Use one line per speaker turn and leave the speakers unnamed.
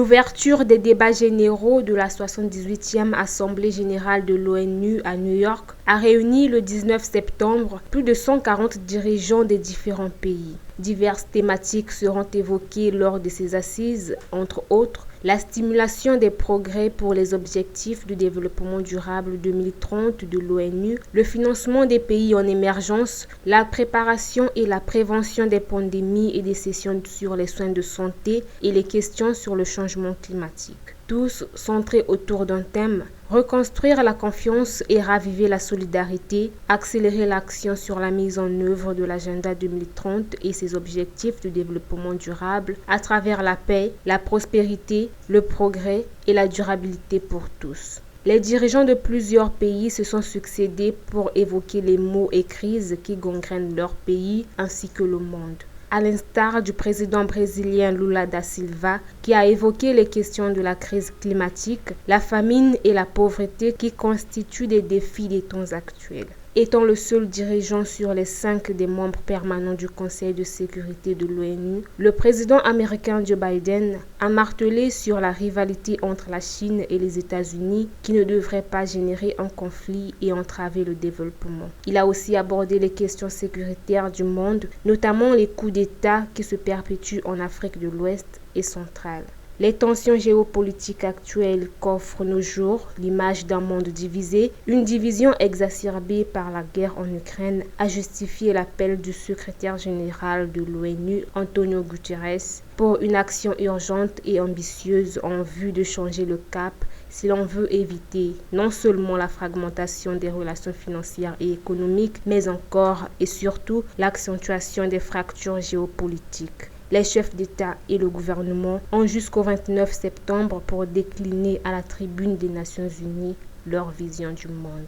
L'ouverture des débats généraux de la 78e Assemblée générale de l'ONU à New York a réuni le 19 septembre plus de 140 dirigeants des différents pays. Diverses thématiques seront évoquées lors de ces assises, entre autres la stimulation des progrès pour les objectifs du développement durable 2030 de l'ONU, le financement des pays en émergence, la préparation et la prévention des pandémies et des sessions sur les soins de santé et les questions sur le changement climatique. Tous centrés autour d'un thème: reconstruire la confiance et raviver la solidarité, accélérer l'action sur la mise en œuvre de l'agenda 2030 et ses objectifs de développement durable à travers la paix, la prospérité, le progrès et la durabilité pour tous. Les dirigeants de plusieurs pays se sont succédés pour évoquer les maux et crises qui gangrènent leur pays ainsi que le monde. À l'instar du président brésilien Lula da Silva, qui a évoqué les questions de la crise climatique, la famine et la pauvreté qui constituent des défis des temps actuels. Étant le seul dirigeant sur les 5 des membres permanents du Conseil de sécurité de l'ONU, le président américain Joe Biden a martelé sur la rivalité entre la Chine et les États-Unis qui ne devrait pas générer un conflit et entraver le développement. Il a aussi abordé les questions sécuritaires du monde, notamment les coups d'État qui se perpétuent en Afrique de l'Ouest et centrale. Les tensions géopolitiques actuelles qu'offre nos jours l'image d'un monde divisé, une division exacerbée par la guerre en Ukraine, a justifié l'appel du secrétaire général de l'ONU, Antonio Guterres, pour une action urgente et ambitieuse en vue de changer le cap si l'on veut éviter non seulement la fragmentation des relations financières et économiques, mais encore et surtout l'accentuation des fractures géopolitiques. Les chefs d'État et le gouvernement ont jusqu'au 29 septembre pour décliner à la tribune des Nations Unies leur vision du monde.